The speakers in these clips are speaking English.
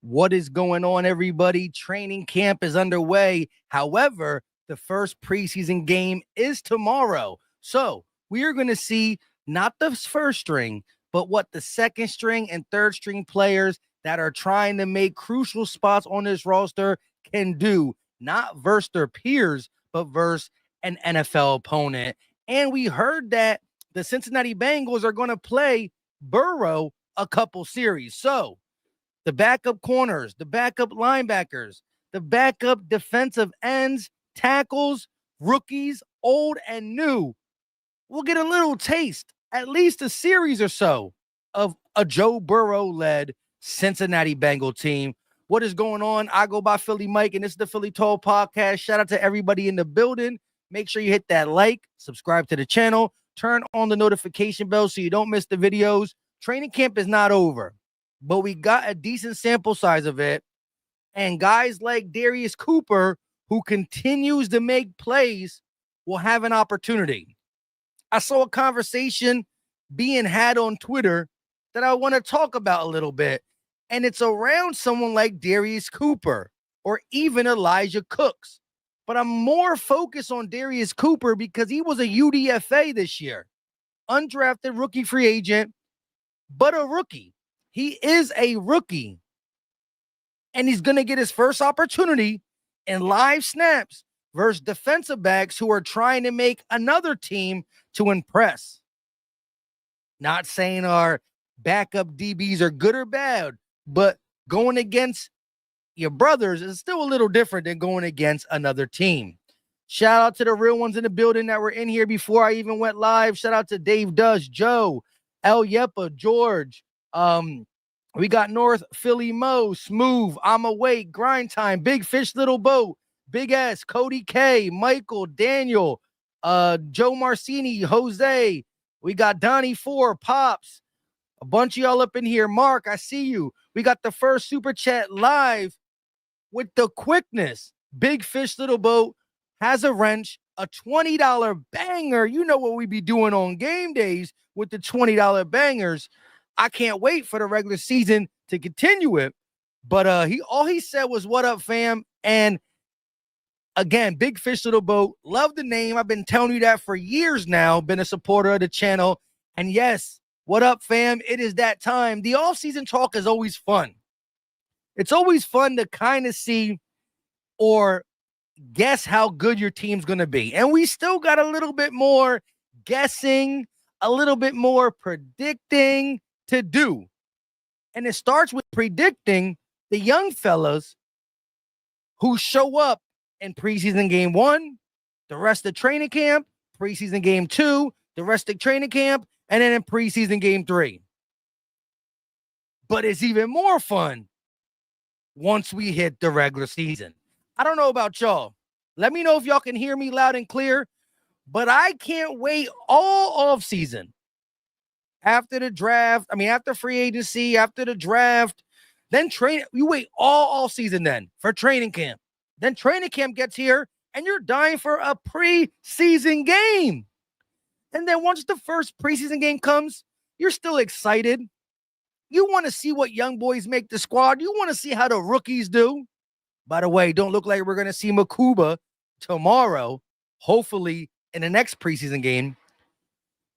What is going on, everybody? Training camp is underway. However, the first preseason game is tomorrow. So we are going to see not the first string, but what the second string and third string players that are trying to make crucial spots on this roster can do, not versus their peers, but versus an NFL opponent. And we heard that the Cincinnati Bengals are going to play Burrow a couple series. So the backup corners, the backup linebackers, the backup defensive ends, tackles, rookies, old and new, we'll get a little taste, at least a series or so, of a Joe Burrow-led Cincinnati Bengal team. What is going on? I go by Philly Mike, and this is the Philly Tall Podcast. Shout out to everybody in the building. Make sure you hit that like, subscribe to the channel, turn on the notification bell so you don't miss the videos. Training camp is not over, but we got a decent sample size of it. And guys like Darius Cooper, who continues to make plays, will have an opportunity. I saw a conversation being had on Twitter that I want to talk about a little bit. And it's around someone like Darius Cooper or even Elijah Cooks. But I'm more focused on Darius Cooper because he was a UDFA this year. Undrafted rookie free agent, but a rookie. He is a rookie. And he's going to get his first opportunity in live snaps versus defensive backs who are trying to make another team to impress. Not saying our backup DBs are good or bad, but going against your brothers is still a little different than going against another team. Shout out to the real ones in the building that were in here before I even went live. Shout out to Dave Dush, Joe, El Yepa, George. We got North Philly Mo, Smooth, I'm Awake, Grind Time, Big Fish, Little Boat, Big S, Cody K, Michael, Daniel, Joe Marcini, Jose. We got Donnie 4, Pops. A bunch of y'all up in here. Mark, I see you. We got the first super chat live with the quickness. Big Fish, Little Boat has a wrench, a $20 banger. You know what we be doing on game days with the $20 bangers. I can't wait for the regular season to continue it. But all he said was, "What up, fam?" And again, Big Fish, Little Boat. Love the name. I've been telling you that for years now. Been a supporter of the channel. And yes, what up, fam? It is that time. The off-season talk is always fun. It's always fun to kind of see or guess how good your team's going to be. And we still got a little bit more guessing, a little bit more predicting to do. And it starts with predicting the young fellas who show up in preseason game 1, the rest of training camp, preseason game 2, the rest of training camp, and then in preseason game 3. But it's even more fun once we hit the regular season. I don't know about y'all. Let me know if y'all can hear me loud and clear, but I can't wait all offseason. After the draft, after free agency, after the draft, then you wait all offseason then for training camp. Then training camp gets here, and you're dying for a preseason game. And then once the first preseason game comes, you're still excited. You want to see what young boys make the squad. You want to see how the rookies do. By the way, don't look like we're going to see Makuba tomorrow, hopefully in the next preseason game.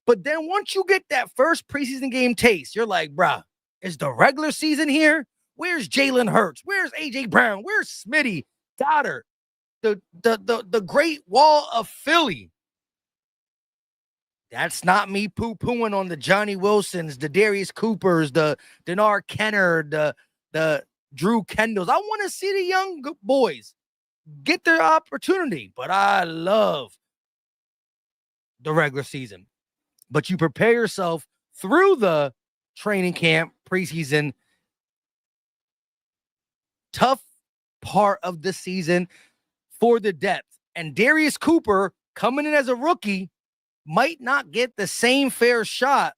But then once you get that first preseason game taste, you're like, bruh, is the regular season here? Where's Jalen Hurts? Where's A.J. Brown? Where's Smitty, Goddard, the Great Wall of Philly? That's not me poo-pooing on the Johnny Wilsons, the Darius Coopers, the Denard Kenner, the Drew Kendalls. I want to see the young boys get their opportunity, but I love the regular season. But you prepare yourself through the training camp, preseason, tough part of the season for the depth. And Darius Cooper, coming in as a rookie, might not get the same fair shot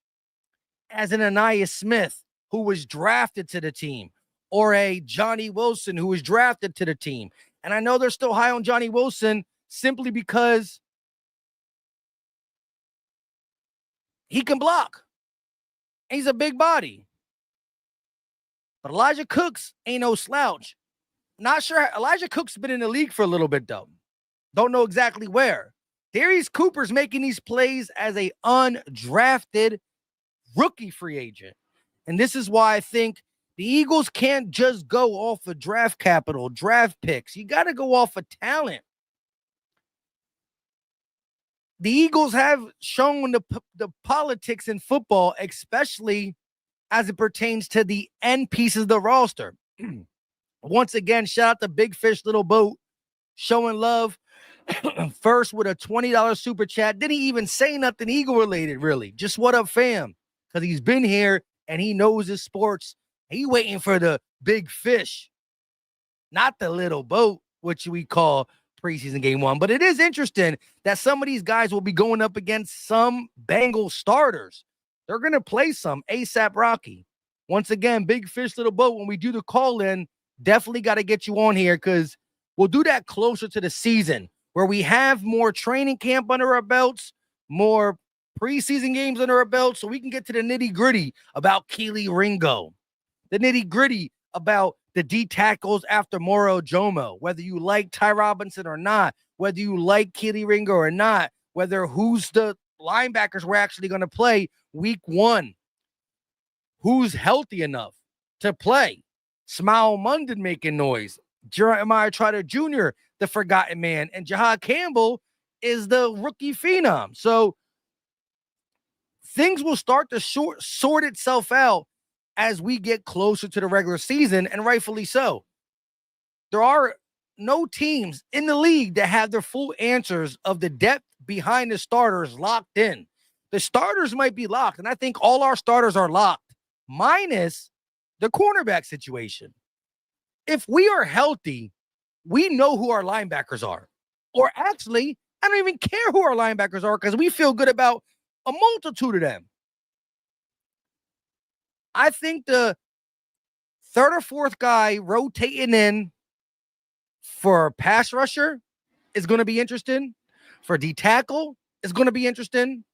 as an Aniyah Smith, who was drafted to the team, or a Johnny Wilson, who was drafted to the team. And I know they're still high on Johnny Wilson simply because he can block. He's a big body. But Elijah Cooks ain't no slouch. Not sure. Elijah Cooks been in the league for a little bit, though. Don't know exactly where. Darius Cooper's making these plays as a undrafted rookie free agent. And this is why I think the Eagles can't just go off of draft capital, draft picks. You got to go off of talent. The Eagles have shown the politics in football, especially as it pertains to the end pieces of the roster. Once again, shout out to Big Fish Little Boat, showing love. First with a $20 super chat. Didn't even say nothing Eagle related, really. Just what up, fam? Because he's been here and he knows his sports. He waiting for the big fish, not the little boat, which we call preseason game 1. But it is interesting that some of these guys will be going up against some Bengals starters. They're going to play some ASAP Rocky. Once again, big fish, little boat. When we do the call in, definitely got to get you on here because we'll do that closer to the season, where we have more training camp under our belts, more preseason games under our belts, so we can get to the nitty-gritty about Keely Ringo, the nitty-gritty about the D tackles after Moro Jomo, whether you like Ty Robinson or not, whether you like Keely Ringo or not, whether who's the linebackers we're actually going to play week 1, who's healthy enough to play. Smile Munden making noise. Jeremiah Trotter Jr., the forgotten man, and Jahad Campbell is the rookie phenom. So things will start to sort itself out as we get closer to the regular season, and rightfully so. There are no teams in the league that have their full answers of the depth behind the starters locked in. The starters might be locked, and I think all our starters are locked, minus the cornerback situation. If we are healthy, we know who our linebackers are. Or actually, I don't even care who our linebackers are because we feel good about a multitude of them. I think the third or fourth guy rotating in for pass rusher is going to be interesting. For D tackle is going to be interesting.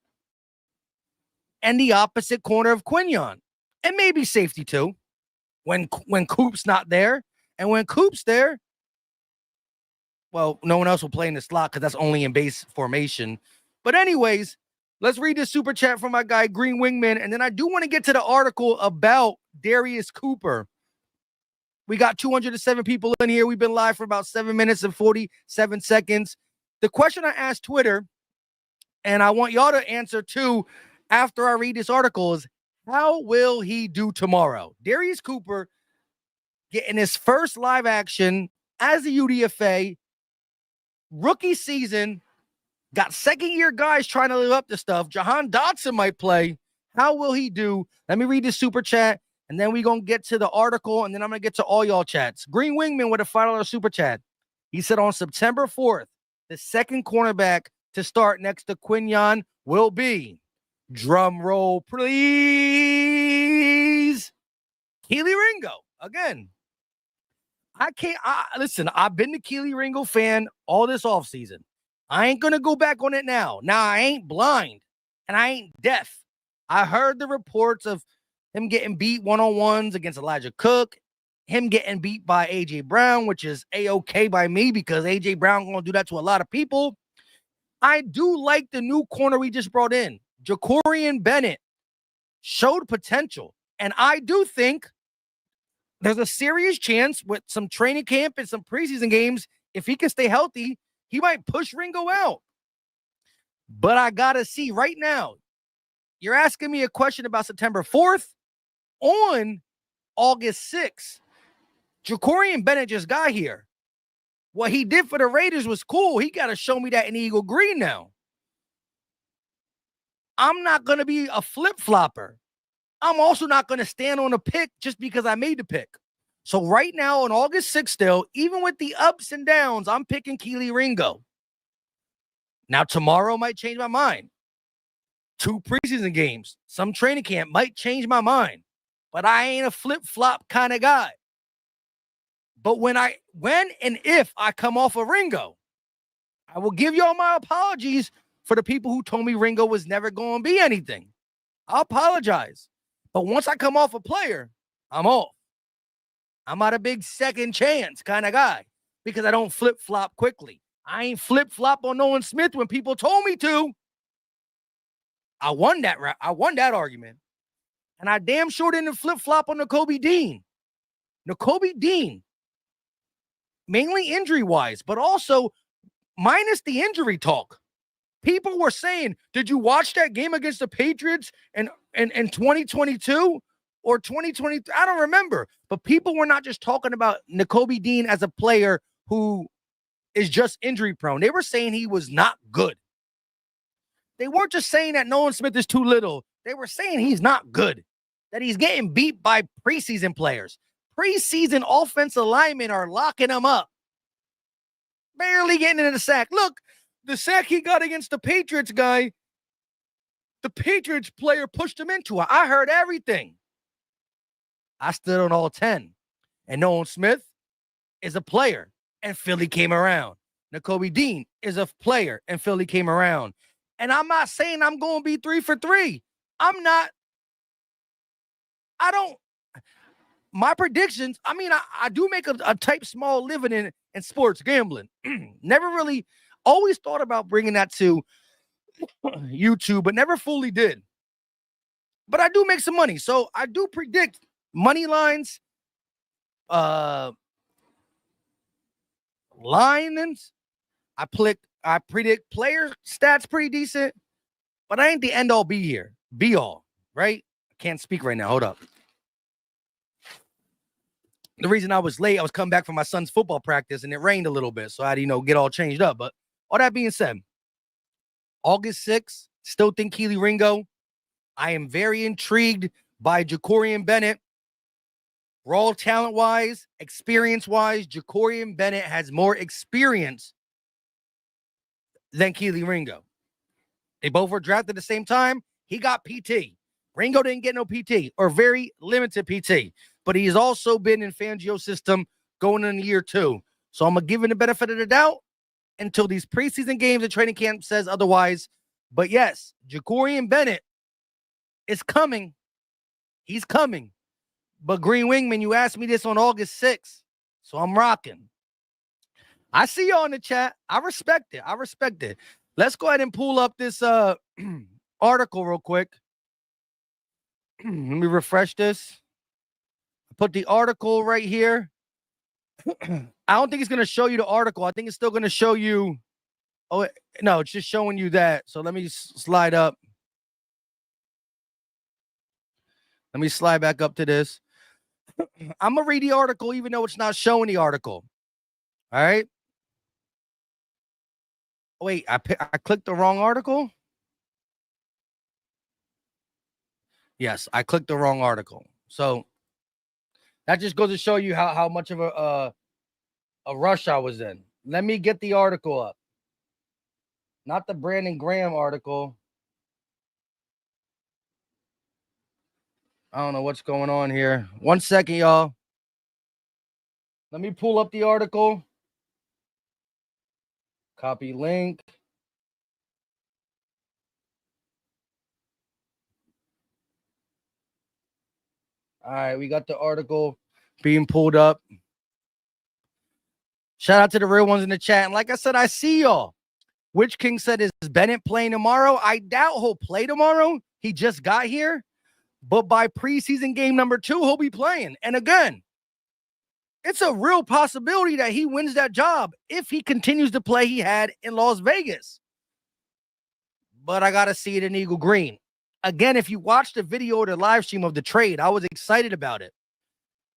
And the opposite corner of Quinion. And maybe safety too. When Coop's not there. And when Coop's there, well, no one else will play in the slot because that's only in base formation. But anyways, let's read this super chat from my guy, Green Wingman. And then I do want to get to the article about Darius Cooper. We got 207 people in here. We've been live for about 7 minutes and 47 seconds. The question I asked Twitter, and I want y'all to answer too after I read this article, is how will he do tomorrow? Darius Cooper getting his first live action as a UDFA, rookie season, got second-year guys trying to live up to stuff. Jahan Dotson might play. How will he do? Let me read this super chat, and then we're going to get to the article, and then I'm going to get to all y'all chats. Green Wingman with a $5 super chat. He said on September 4th, the second cornerback to start next to Quinion will be, drum roll, please, Keely Ringo. Again, listen, I've been the Keely Ringo fan all this offseason. I ain't going to go back on it now. Now, I ain't blind and I ain't deaf. I heard the reports of him getting beat one-on-ones against Elijah Cook, him getting beat by A.J. Brown, which is A-okay by me because A.J. Brown going to do that to a lot of people. I do like the new corner we just brought in. Jacorian Bennett showed potential. And I do think there's a serious chance with some training camp and some preseason games, if he can stay healthy, he might push Ringo out. But I got to see right now. You're asking me a question about September 4th. On August 6th, Jacorian Bennett just got here. What he did for the Raiders was cool. He got to show me that in Eagle Green now. I'm not going to be a flip-flopper. I'm also not going to stand on a pick just because I made the pick. So right now on August 6th still, even with the ups and downs, I'm picking Keely Ringo. Now tomorrow might change my mind. 2 preseason games, some training camp might change my mind. But I ain't a flip-flop kind of guy. But when and if I come off of Ringo, I will give y'all my apologies for the people who told me Ringo was never going to be anything. I'll apologize. But once I come off a player, I'm off. I'm not a big second chance kind of guy because I don't flip-flop quickly. I ain't flip-flop on Nolan Smith when people told me to. I won that argument. And I damn sure didn't flip-flop on Nakobe Dean. Nakobe Dean, mainly injury-wise, but also minus the injury talk. People were saying, did you watch that game against the Patriots in 2022 or 2023? I don't remember. But people were not just talking about Nakobe Dean as a player who is just injury-prone. They were saying he was not good. They weren't just saying that Nolan Smith is too little. They were saying he's not good, that he's getting beat by preseason players. Preseason offensive linemen are locking him up. Barely getting into the sack. Look, the sack he got against the Patriots guy, the Patriots player pushed him into it. I heard everything. I stood on all 10. And Nolan Smith is a player, and Philly came around. Nakobe Dean is a player, and Philly came around. And I'm not saying I'm going to be 3 for 3. My predictions, I do make a type small living in sports gambling. Never really, always thought about bringing that to YouTube, but never fully did. But I do make some money. So I do predict money lines, lines. I predict player stats pretty decent, but I ain't the end all be all, right? I can't speak right now. Hold up. The reason I was late, I was coming back from my son's football practice and it rained a little bit. So I had to, get all changed up. But all that being said, August 6th, still think Keely Ringo. I am very intrigued by Jacorian Bennett. Raw talent-wise, experience-wise, Jacorian Bennett has more experience than Keely Ringo. They both were drafted at the same time. He got PT. Ringo didn't get no PT or very limited PT, but he's also been in Fangio's system going in year 2. So I'm going to give him the benefit of the doubt until these preseason games and training camp says otherwise. But yes, Jacorian Bennett is coming. He's coming. But Green Wingman, you asked me this on August 6th, so I'm rocking. I see y'all in the chat. I respect it. Let's go ahead and pull up this article real quick. Let me refresh this. Put the article right here. I don't think it's going to show you the article. I think it's still going to show you. Oh, no, it's just showing you that. So let me slide up. Let me slide back up to this. I'm going to read the article even though it's not showing the article. All right. Wait, I clicked the wrong article? Yes, I clicked the wrong article. So that just goes to show you how much of a rush I was in. Let me get the article up. Not the Brandon Graham article. I don't know what's going on here. 1 second, y'all. Let me pull up the article. Copy link. All right, we got the article being pulled up. Shout out to the real ones in the chat. And like I said, I see y'all. Witch King said, is Bennett playing tomorrow? I doubt he'll play tomorrow. He just got here. But by preseason game number 2, he'll be playing. And again, it's a real possibility that he wins that job if he continues to play he had in Las Vegas. But I got to see it in Eagle Green. Again, if you watch the video or the live stream of the trade, I was excited about it.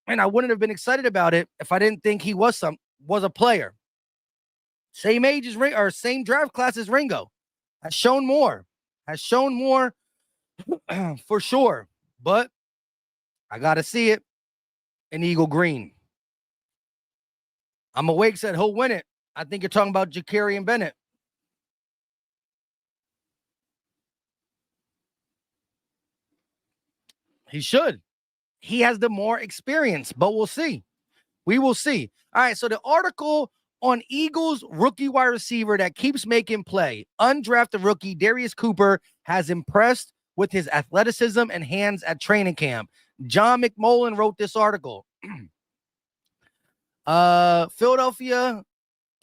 And I wouldn't have been excited about it if I didn't think he was a player. Same age as Ringo, or same draft class as Ringo. Has shown more for sure. But I got to see it in Eagle Green. I'm awake, said he'll win it. I think you're talking about Jacorian Bennett. He should. He has the more experience, but we'll see. We will see. All right, so the article on Eagles rookie wide receiver that keeps making play, undrafted rookie Darius Cooper has impressed with his athleticism and hands at training camp. John McMullen wrote this article. Philadelphia,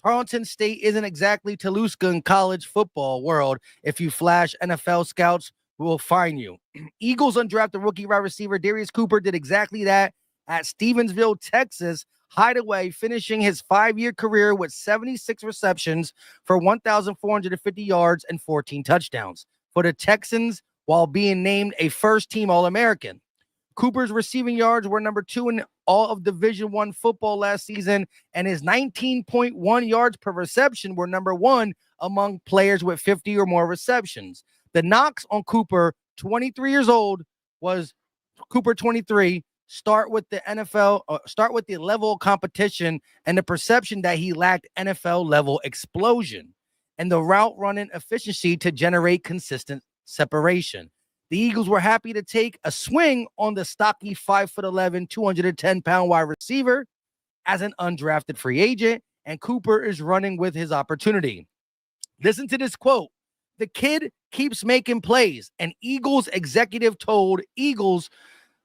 Tarleton State isn't exactly Toulouse in college football world. If you flash NFL scouts, will find you. Eagles undrafted rookie wide receiver Darius Cooper did exactly that at Stevensville, Texas, Hideaway, finishing his 5-year career with 76 receptions for 1,450 yards and 14 touchdowns for the Texans while being named a first-team All-American. Cooper's receiving yards were number 2 in all of Division I football last season, and his 19.1 yards per reception were number 1 among players with 50 or more receptions. The knocks on Cooper, 23 years old, was Cooper 23. Start with the level of competition and the perception that he lacked NFL level explosion and the route running efficiency to generate consistent separation. The Eagles were happy to take a swing on the stocky 5'11", 210-pound wide receiver as an undrafted free agent, and Cooper is running with his opportunity. Listen to this quote. The kid keeps making plays, and Eagles executive told Eagles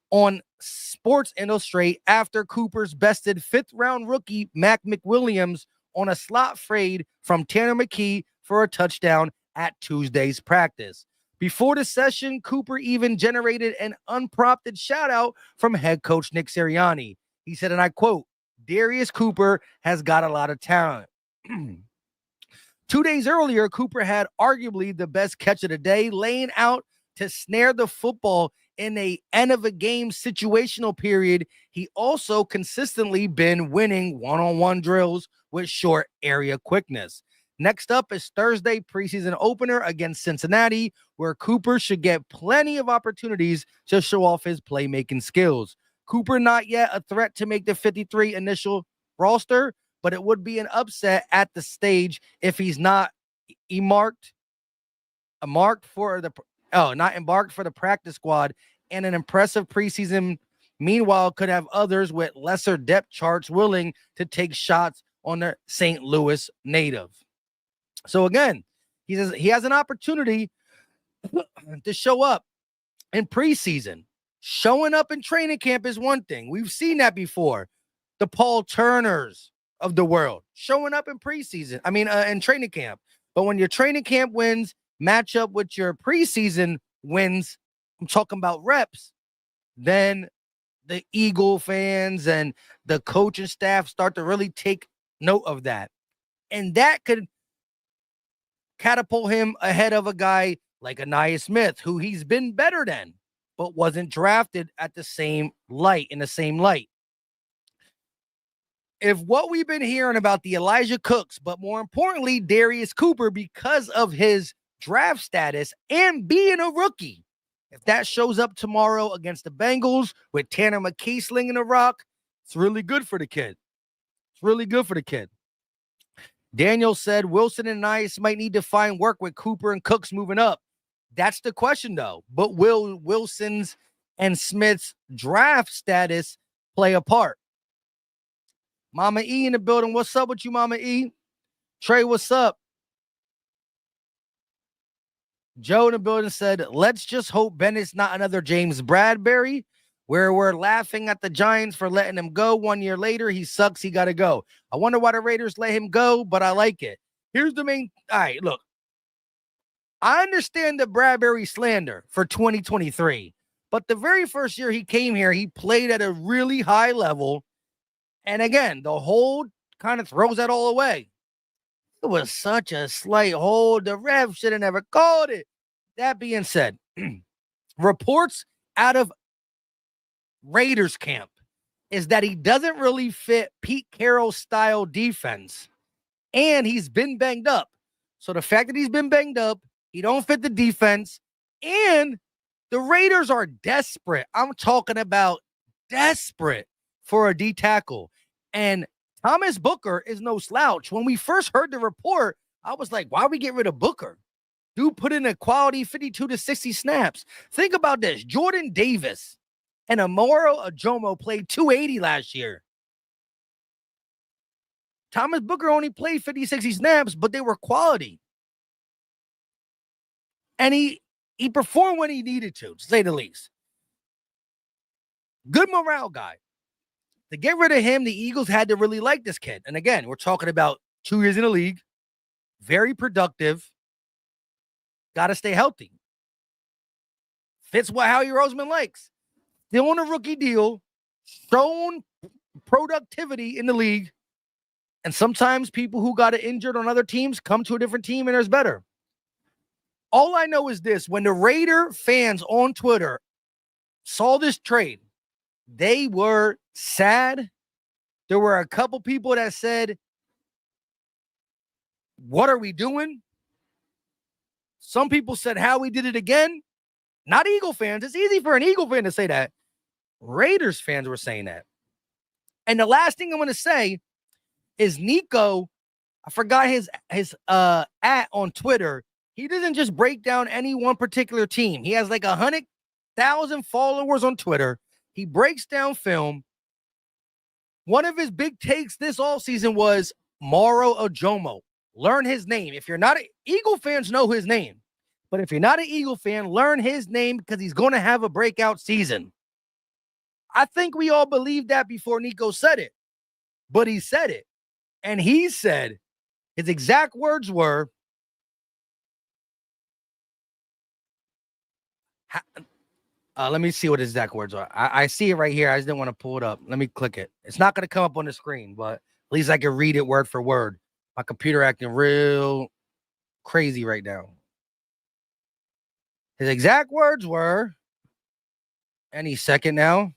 on Sports Illustrated after Cooper's bested 5th-round rookie Mac McWilliams on a slot fade from Tanner McKee for a touchdown at Tuesday's practice. Before the session, Cooper even generated an unprompted shout-out from head coach Nick Sirianni. He said, and I quote, "Darius Cooper has got a lot of talent." 2 days earlier, Cooper had arguably the best catch of the day, laying out to snare the football in a end-of-a-game situational period. He also consistently been winning one-on-one drills with short area quickness. Next up is Thursday preseason opener against Cincinnati, where Cooper should get plenty of opportunities to show off his playmaking skills. Cooper not yet a threat to make the 53 initial roster, but it would be an upset at the stage if he's not embarked for the practice squad and an impressive preseason. Meanwhile, could have others with lesser depth charts willing to take shots on the St. Louis native. So again, he says he has an opportunity to show up in preseason. Showing up in training camp is one thing. We've seen that before. The Paul Turners of the world showing up in preseason. In training camp. But when your training camp wins match up with your preseason wins, I'm talking about reps, then the Eagle fans and the coaching staff start to really take note of that. And that could catapult him ahead of a guy like Anaya Smith, who he's been better than, but wasn't drafted in the same light. If what we've been hearing about the Elijah Cooks, but more importantly, Darius Cooper, because of his draft status and being a rookie, if that shows up tomorrow against the Bengals with Tanner McKee slinging the rock, it's really good for the kid. Daniel said Wilson and Nice might need to find work with Cooper and Cooks moving up. That's the question, though. But will Wilson's and Smith's draft status play a part? Mama E in the building. What's up with you, Mama E? Trey, what's up? Joe in the building said, let's just hope Bennett's not another James Bradbury, where we're laughing at the Giants for letting him go. 1 year later, he sucks. He got to go. I wonder why the Raiders let him go, but I like it. Here's the main. All right, look. I understand the Bradbury slander for 2023, but the very first year he came here, he played at a really high level. And again, the hold kind of throws that all away. It was such a slight hold. The ref should have never called it. That being said, reports out of Raiders camp is that he doesn't really fit Pete Carroll's style defense, and he's been banged up. So the fact that he's been banged up, he don't fit the defense, and the Raiders are desperate. I'm talking about desperate for a D tackle. And Thomas Booker is no slouch. When we first heard the report, I was like, why we get rid of Booker? Dude put in a quality 52 to 60 snaps. Think about this. Jordan Davis and Amoro Ajomo played 280 last year. Thomas Booker only played 50, 60 snaps, but they were quality. And he performed when he needed to say the least. Good morale guy. To get rid of him, the Eagles had to really like this kid. And again, we're talking about 2 years in the league, very productive, got to stay healthy. Fits what Howie Roseman likes. Still on a rookie deal, shown productivity in the league. And sometimes people who got injured on other teams come to a different team and there's better. All I know is this: when the Raider fans on Twitter saw this trade, they were sad. There were a couple people that said, what are we doing? Some people said, how we did it again. Not Eagle fans. It's easy for an Eagle fan to say that. Raiders fans were saying that. And the last thing I'm going to say is Nico, I forgot his at on Twitter. He doesn't just break down any one particular team. He has like 100,000 followers on Twitter. He breaks down film. One of his big takes this offseason was Moro Ojomo. Learn his name. If you're not Eagle fans know his name. But if you're not an Eagle fan, learn his name because he's going to have a breakout season. I think we all believed that before Nico said it. But he said it. And he said, his exact words were, let me see what his exact words are. I see it right here. I just didn't want to pull it up. Let me click it. It's not going to come up on the screen, but at least I can read it word for word. My computer acting real crazy right now. His exact words were, any second now.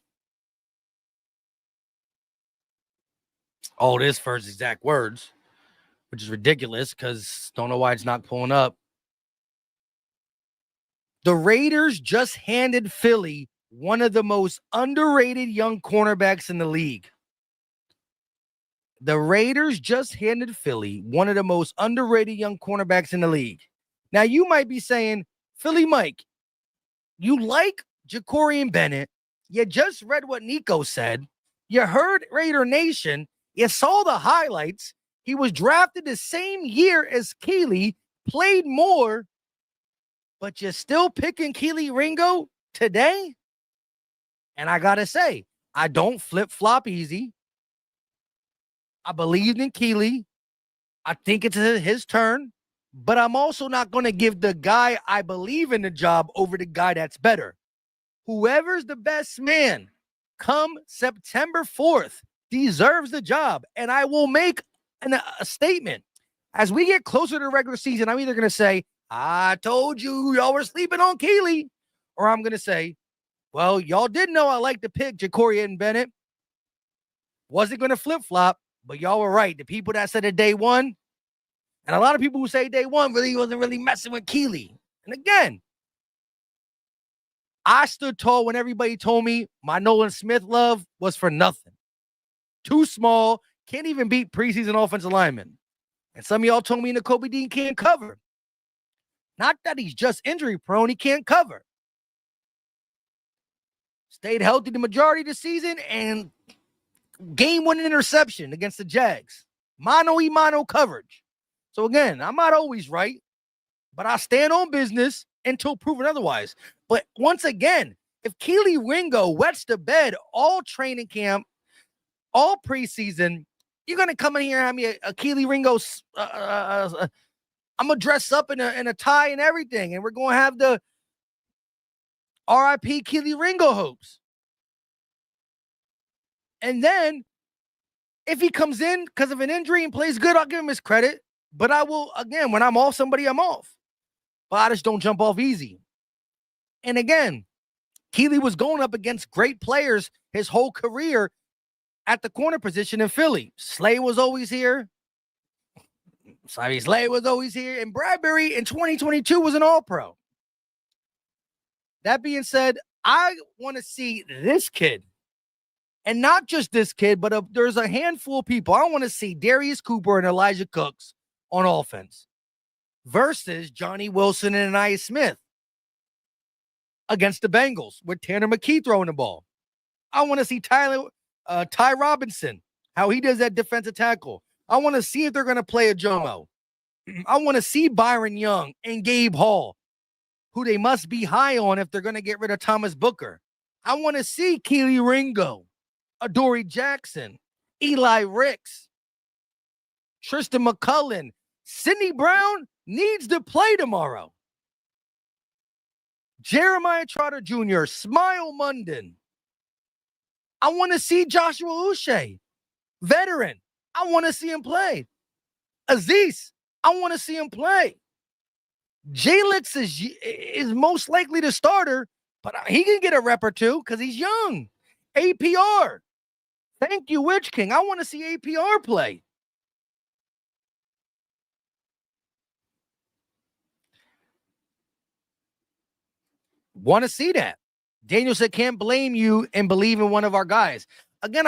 Oh, it is first exact words, which is ridiculous because don't know why it's not pulling up. The Raiders just handed Philly one of the most underrated young cornerbacks in the league. The Raiders just handed Philly one of the most underrated young cornerbacks in the league. Now, you might be saying, Philly Mike, you like Ja'Cory Bennett. You just read what Nico said. You heard Raider Nation. You saw the highlights. He was drafted the same year as Keely, played more, but you're still picking Keely Ringo today? And I got to say, I don't flip-flop easy. I believed in Keely. I think it's his turn, but I'm also not going to give the guy I believe in the job over the guy that's better. Whoever's the best man come September 4th deserves the job, and I will make a statement. As we get closer to the regular season, I'm either going to say, I told you y'all were sleeping on Keely, or I'm going to say, well, y'all did know I like to pick Ja'Cory Bennett. Wasn't going to flip-flop, but y'all were right. The people that said it day one, and a lot of people who say day one really wasn't really messing with Keely. And again, I stood tall when everybody told me my Nolan Smith love was for nothing. Too small, can't even beat preseason offensive linemen. And some of y'all told me Nakobe Dean can't cover. Not that he's just injury prone, he can't cover. Stayed healthy the majority of the season and game-winning interception against the Jags. Mano-y-mano coverage. So again, I'm not always right, but I stand on business until proven otherwise. But once again, if Keely Ringo wets the bed all training camp, all preseason, you're going to come in here and have me a Keely Ringo. I'm going to dress up in a tie and everything, and we're going to have the RIP Keely Ringo hopes. And then if he comes in because of an injury and plays good, I'll give him his credit. But I will, again, when I'm off somebody, I'm off. But I just don't jump off easy. And again, Keely was going up against great players his whole career at the corner position in Philly. Slay was always here. Slay was always here. And Bradbury in 2022 was an all-pro. That being said, I want to see this kid. And not just this kid, but there's a handful of people. I want to see Darius Cooper and Elijah Cooks on offense versus Johnny Wilson and Anaya Smith against the Bengals with Tanner McKee throwing the ball. I want to see Ty Robinson, how he does that defensive tackle. I want to see if they're going to play a Jomo. I want to see Byron Young and Gabe Hall, who they must be high on if they're going to get rid of Thomas Booker. I want to see Keely Ringo. Adoree Jackson, Eli Ricks, Tristan McCullen, Sidney Brown needs to play tomorrow. Jeremiah Trotter Jr., Smile Munden. I want to see Joshua Uche, veteran. I want to see him play. Aziz, I want to see him play. Jalix is most likely the starter, but he can get a rep or two because he's young. APR. Thank you, Witch King. I want to see APR play. Want to see that. Daniel said, can't blame you and believe in one of our guys. Again,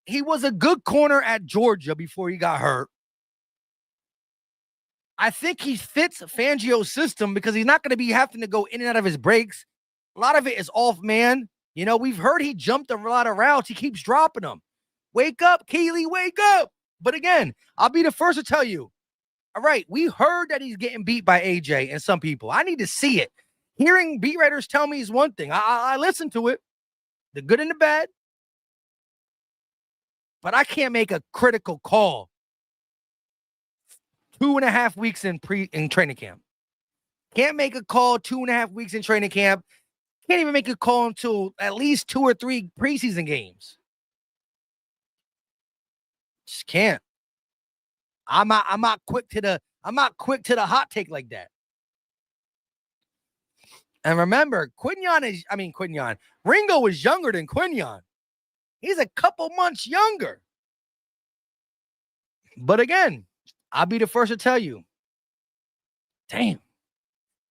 he was a good corner at Georgia before he got hurt. I think he fits Fangio's system because he's not going to be having to go in and out of his breaks. A lot of it is off man. You know, we've heard he jumped a lot of routes. He keeps dropping them. Wake up, Keely, wake up. But again, I'll be the first to tell you, all right, we heard that he's getting beat by AJ and some people. I need to see it. Hearing beat writers tell me is one thing. I listen to it, the good and the bad, but I can't make a critical call 2.5 weeks in training camp. Can't make a call 2.5 weeks in training camp. Can't even make a call until at least 2 or 3 preseason games. Just can't. I'm not quick to the hot take like that. And remember, Ringo is younger than Quinyon. He's a couple months younger. But again, I'll be the first to tell you. Damn.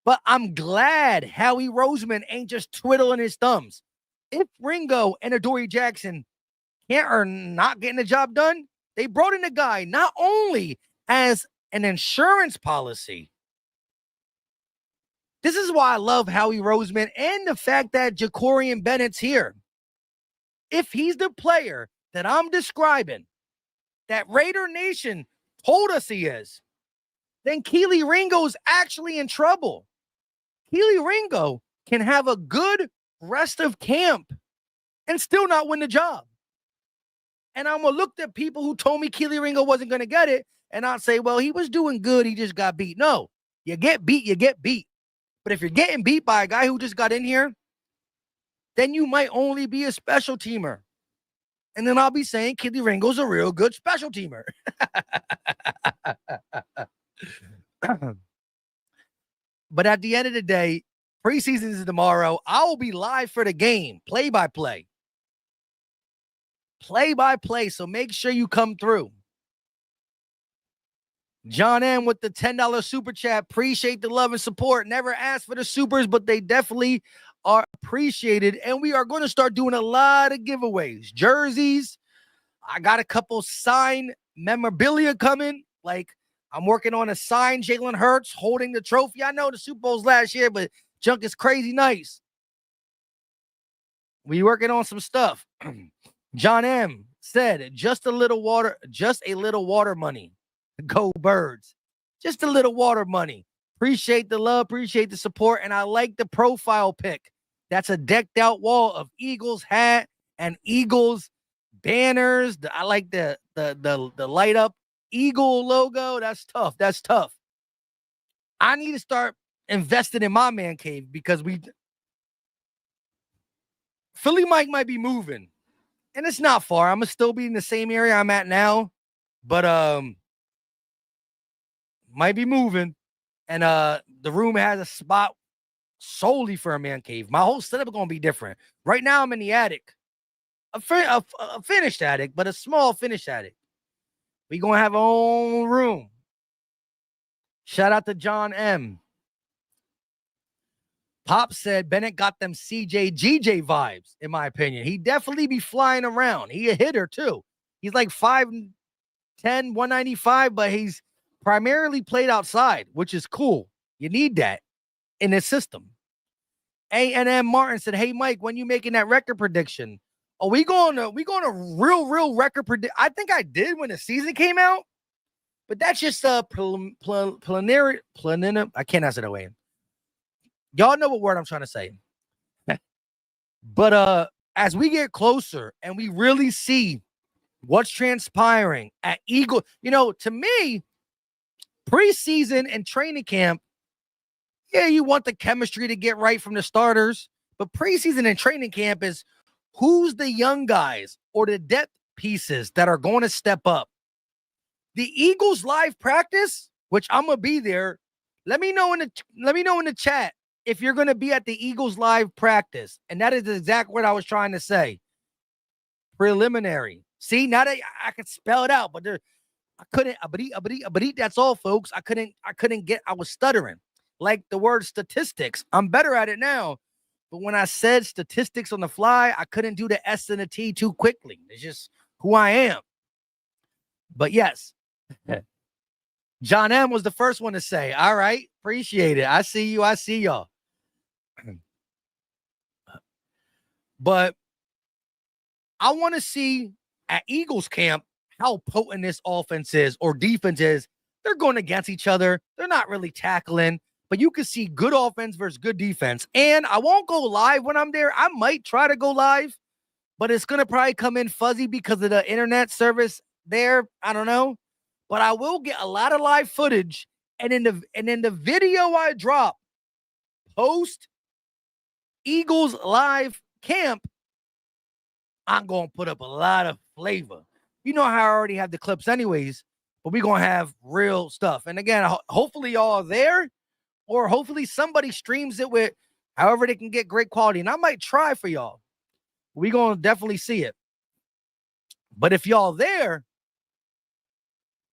But I'm glad Howie Roseman ain't just twiddling his thumbs. If Ringo and Adoree Jackson are not getting the job done, they brought in a guy not only as an insurance policy. This is why I love Howie Roseman and the fact that Jacorian Bennett's here. If he's the player that I'm describing, that Raider Nation told us he is, then Keely Ringo's actually in trouble. Keely Ringo can have a good rest of camp and still not win the job. And I'm going to look at people who told me Keely Ringo wasn't going to get it, and I'll say, well, he was doing good, he just got beat. No, you get beat, you get beat. But if you're getting beat by a guy who just got in here, then you might only be a special teamer. And then I'll be saying Keely Ringo's a real good special teamer. But at the end of the day, preseason is tomorrow. I will be live for the game, play-by-play. Play-by-play, so make sure you come through. John M. with the $10 super chat. Appreciate the love and support. Never asked for the supers, but they definitely are appreciated. And we are going to start doing a lot of giveaways. Jerseys. I got a couple signed memorabilia coming. Like, I'm working on a signed Jalen Hurts holding the trophy. I know the Super Bowl's last year, but junk is crazy nice. We working on some stuff. John M. said, just a little water money. Go Birds. Just a little water money. Appreciate the love, appreciate the support, and I like the profile pic. That's a decked out wall of Eagles hat and Eagles banners. I like the light up Eagle logo. That's tough. That's tough. I need to start investing in my man cave because Philly Mike might be moving. And it's not far. I'm gonna still be in the same area I'm at now, but might be moving. And the room has a spot solely for a man cave. My whole setup is gonna be different. Right now, I'm in the attic, a finished attic, but a small finished attic. We gonna have our own room. Shout out to John M. Pop said Bennett got them CJ GJ vibes, in my opinion. He definitely be flying around. He a hitter too. He's like 5'10", 195, but he's primarily played outside, which is cool. You need that in this system. A&M Martin said, hey, Mike, when you making that record prediction? Are we going to real record predict? I think I did when the season came out, but that's just preliminary. I can't answer that way. Y'all know what word I'm trying to say. But as we get closer and we really see what's transpiring at Eagle, to me, preseason and training camp, yeah, you want the chemistry to get right from the starters, but preseason and training camp is who's the young guys or the depth pieces that are going to step up. The Eagles live practice, which I'm gonna be there. Let me know in the chat if you're gonna be at the Eagles live practice, and that is the exact word I was trying to say. Preliminary. See, now that I can spell it out, but I couldn't. That's all, folks. I couldn't get. I was stuttering, like the word statistics. I'm better at it now, but when I said statistics on the fly, I couldn't do the S and the T too quickly. It's just who I am. But yes. John M was the first one to say, all right, appreciate it. I see you. I see y'all. But I want to see at Eagles camp how potent this offense is or defense is. They're going against each other. They're not really tackling, but you can see good offense versus good defense. And I won't go live when I'm there. I might try to go live, but it's going to probably come in fuzzy because of the internet service there. I don't know. But I will get a lot of live footage, and in the video I drop post Eagles live camp, I'm gonna put up a lot of flavor. You know how I already have the clips anyways, but we're gonna have real stuff. And again, hopefully y'all are there, or hopefully somebody streams it with however they can get great quality. And I might try for y'all. We're gonna definitely see it. But if y'all there,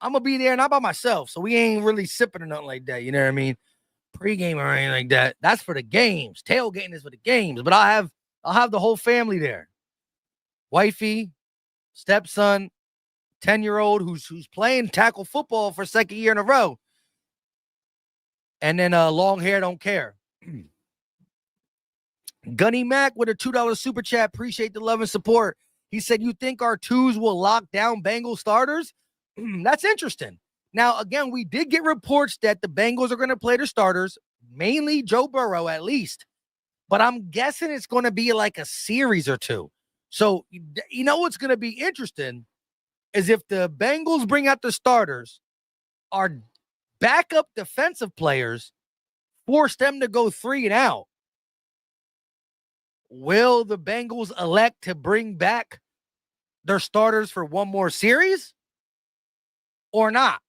I'm going to be there not by myself, so we ain't really sipping or nothing like that, you know what I mean? Pre-game or anything like that. That's for the games. Tailgating is for the games, but I'll have the whole family there. Wifey, stepson, 10-year-old who's playing tackle football for second year in a row. And then long hair don't care. Gunny Mac with a $2 super chat. Appreciate the love and support. He said, you think our twos will lock down Bengals starters? That's interesting. Now, again, we did get reports that the Bengals are going to play their starters, mainly Joe Burrow at least. But I'm guessing it's going to be like a series or two. So, you know what's going to be interesting is if the Bengals bring out the starters, our backup defensive players force them to go 3 and out. Will the Bengals elect to bring back their starters for one more series? Or not?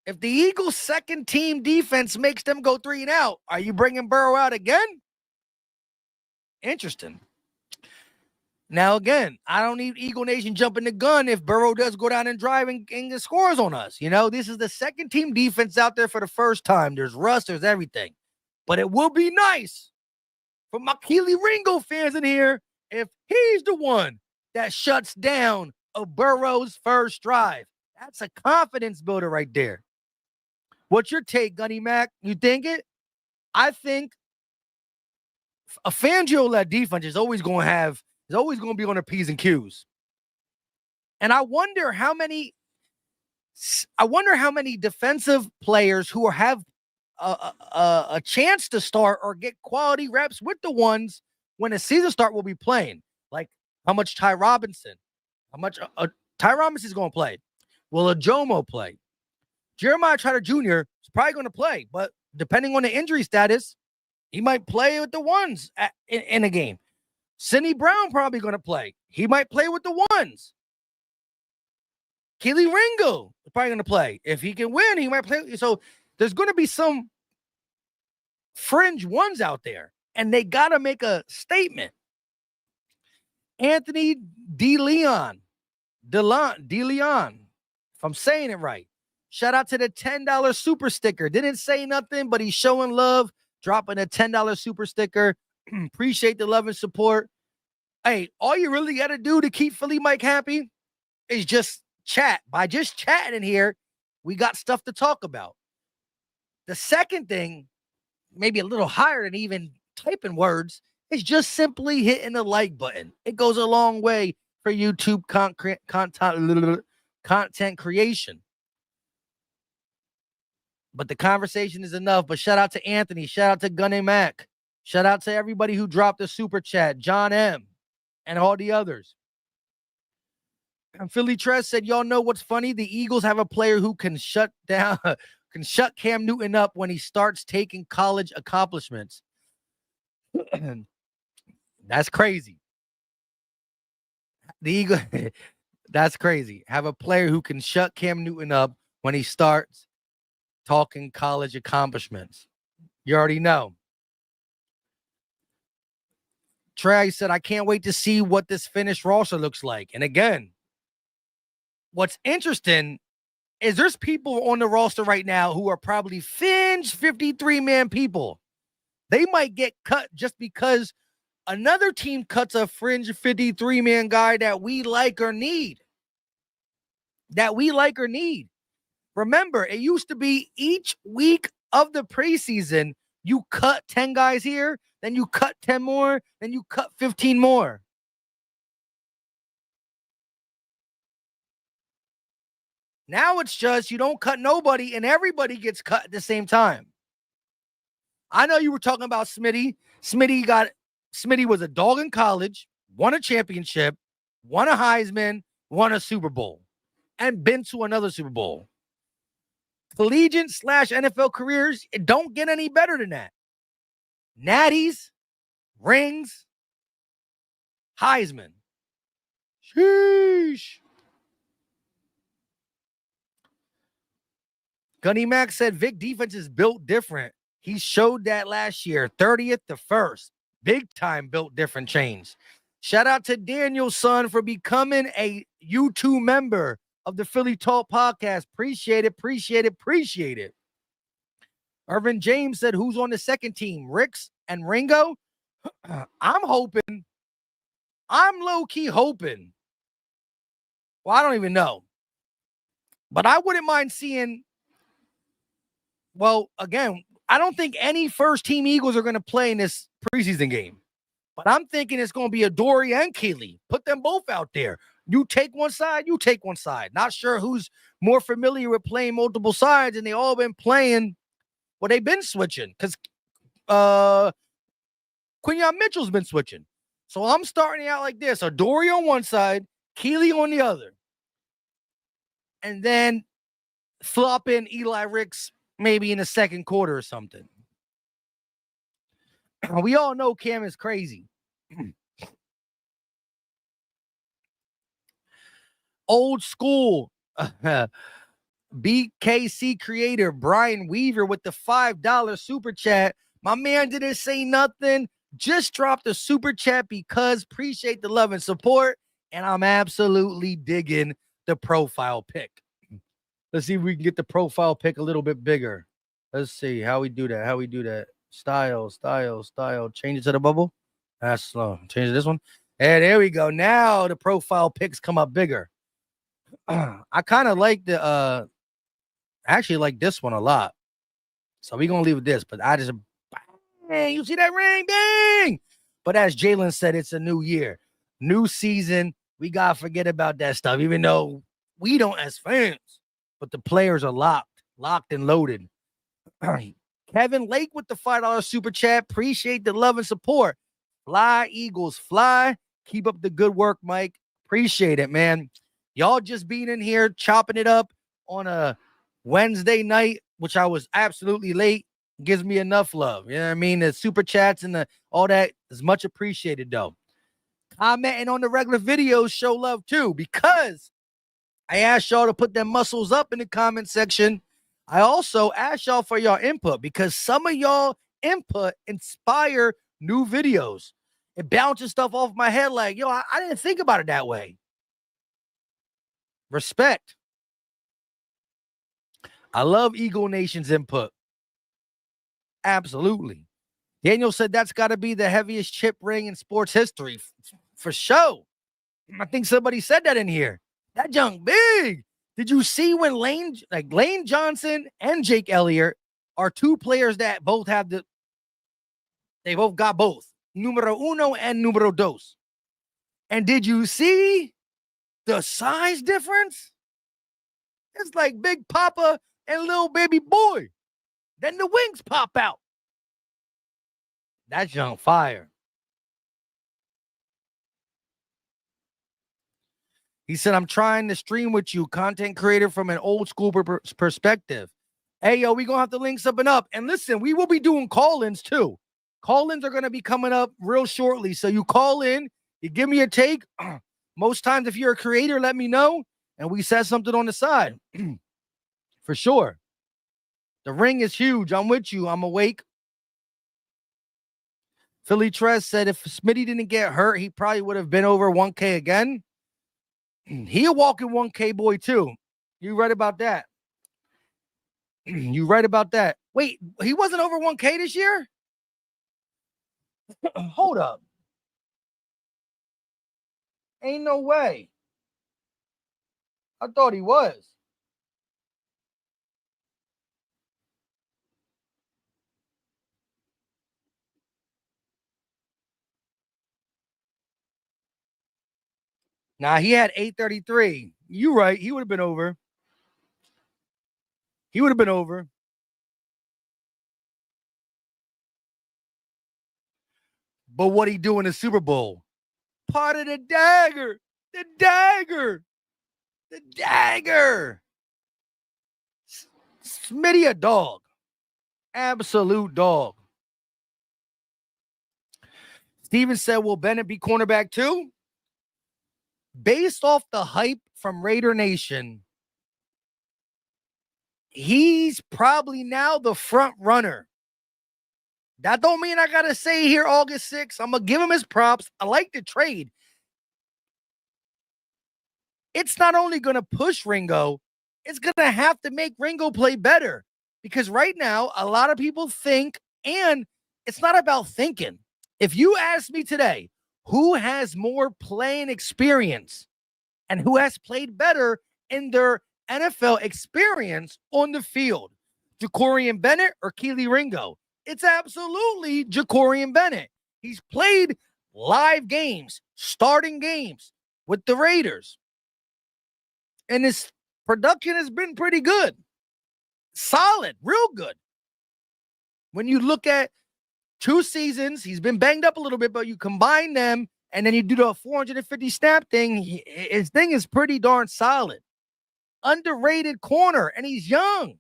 If the Eagles' second team defense makes them go 3 and out, are you bringing Burrow out again? Interesting. Now, again, I don't need Eagle Nation jumping the gun if Burrow does go down and drive and get scores on us. This is the second team defense out there for the first time. There's rust, there's everything. But it will be nice for my Keely Ringo fans in here if he's the one that shuts down a Burrow's first drive. That's a confidence builder right there. What's your take, Gunny Mac? You think it? I think a Fangio-led defense is always going to be on their P's and Q's. And I wonder how many defensive players who have a chance to start or get quality reps with the ones when the season start will be playing. Like how much Ty Robinson is going to play. Will Ajomo play? Jeremiah Trotter Jr. is probably going to play, but depending on the injury status, he might play with the ones in a game. Sidney Brown probably going to play. He might play with the ones. Keely Ringo is probably going to play. If he can win, he might play. So there's going to be some fringe ones out there, and they got to make a statement. Anthony DeLeon, if I'm saying it right. Shout out to the $10 super sticker. Didn't say nothing, but he's showing love, dropping a $10 super sticker. Appreciate the love and support. Hey, all you really got to do to keep Philly Mike happy is just chat. By just chatting in here, we got stuff to talk about. The second thing, maybe a little higher than even typing words, is just simply hitting the like button. It goes a long way for YouTube content creation. But the conversation is enough. But shout out to Anthony. Shout out to Gunny Mac. Shout out to everybody who dropped the super chat, John M. and all the others. And Philly Tress said, y'all know what's funny? The Eagles have a player who can shut Cam Newton up when he starts taking college accomplishments. That's crazy. The Eagles, that's crazy. Have a player who can shut Cam Newton up when he starts talking college accomplishments. You already know. Trey said, I can't wait to see what this finished roster looks like. And again, what's interesting is there's people on the roster right now who are probably fringe 53-man people. They might get cut just because another team cuts a fringe 53-man guy that we like or need. Remember, it used to be each week of the preseason, you cut 10 guys here, then you cut 10 more, then you cut 15 more. Now it's just you don't cut nobody and everybody gets cut at the same time. I know you were talking about Smitty. Smitty was a dog in college, won a championship, won a Heisman, won a Super Bowl, and been to another Super Bowl. Collegiate / NFL careers, it don't get any better than that. Natties, rings, Heisman. Sheesh. Gunny Mac said Vic defense is built different. He showed that last year, 30th to 1st. Big time built different chains. Shout out to Daniel's son for becoming a YouTube member of the Philly Talk podcast. Appreciate it. Irvin James said, who's on the second team? Ricks and Ringo? I'm low-key hoping. Well, I don't even know. But I wouldn't mind seeing, well, again, I don't think any first-team Eagles are going to play in this preseason game. But I'm thinking it's going to be Adoree and Keeley. Put them both out there. You take one side. Not sure who's more familiar with playing multiple sides, and they all been playing. Well, they've been switching because Quinyon Mitchell's been switching. So I'm starting out like this. Adoree on one side, Keeley on the other. And then flop in Eli Ricks maybe in the second quarter or something. We all know Cam is crazy. Old school BKC creator Brian Weaver with the $5 super chat. My man didn't say nothing. Just dropped a super chat because appreciate the love and support. And I'm absolutely digging the profile pic. Let's see if we can get the profile pic a little bit bigger. Let's see how we do that. Style. Change it to the bubble. That's slow. Change this one. And there we go. Now the profile pics come up bigger. I kind of like actually like this one a lot. So we're going to leave with this. But I just, bang, you see that ring? Bang! But as Jalen said, it's a new year. New season. We got to forget about that stuff, even though we don't as fans. But the players are locked and loaded. Kevin Lake with the $5 super chat. Appreciate the love and support. Fly, Eagles, fly. Keep up the good work, Mike. Appreciate it, man. Y'all just being in here, chopping it up on a Wednesday night, which I was absolutely late, gives me enough love. You know what I mean? The super chats and all that is much appreciated, though. Commenting on the regular videos show love, too, because I asked y'all to put them muscles up in the comment section. I also asked y'all for y'all input because some of y'all input inspire new videos. It bounces stuff off my head like, yo, I didn't think about it that way. Respect. I love Eagle Nation's input. Absolutely. Daniel said that's got to be the heaviest chip ring in sports history. For sure. I think somebody said that in here. That junk big. Did you see when Lane Johnson and Jake Elliott are two players that both have they both got both. Numero uno and numero dos. And did you see the size difference? It's like Big Papa and little baby boy. Then the wings pop out. That's young fire. He said, I'm trying to stream with you, content creator from an old school perspective. Hey, yo, we going to have to link something up. And listen, we will be doing call-ins too. Call-ins are going to be coming up real shortly. So you call in, you give me a take. Most times, if you're a creator, let me know. And we set something on the side. For sure. The ring is huge. I'm with you. I'm awake. Philly Tress said if Smitty didn't get hurt, he probably would have been over 1K again. He a walking 1K boy too. You right about that. You right about that. Wait, he wasn't over 1K this year? Hold up. Ain't no way. I thought he was. Nah, he had 833. You right. He would have been over. He would have been over. But what he do in the Super Bowl? Part of the dagger. The dagger. The dagger. Smitty a dog. Absolute dog. Steven said, will Bennett be cornerback too? Based off the hype from Raider Nation, he's probably now the front runner. That don't mean I got to say here August 6th. I'm going to give him his props. I like the trade. It's not only going to push Ringo, it's going to have to make Ringo play better. Because right now, a lot of people think, and it's not about thinking. If you ask me today, who has more playing experience and who has played better in their NFL experience on the field, Jacorian Bennett or Keely Ringo? It's absolutely Jacorian Bennett. He's played live games, starting games with the Raiders. And his production has been pretty good. Solid, real good. When you look at 2 seasons, he's been banged up a little bit, but you combine them and then you do the 450 snap thing, his thing is pretty darn solid. Underrated corner, and he's young.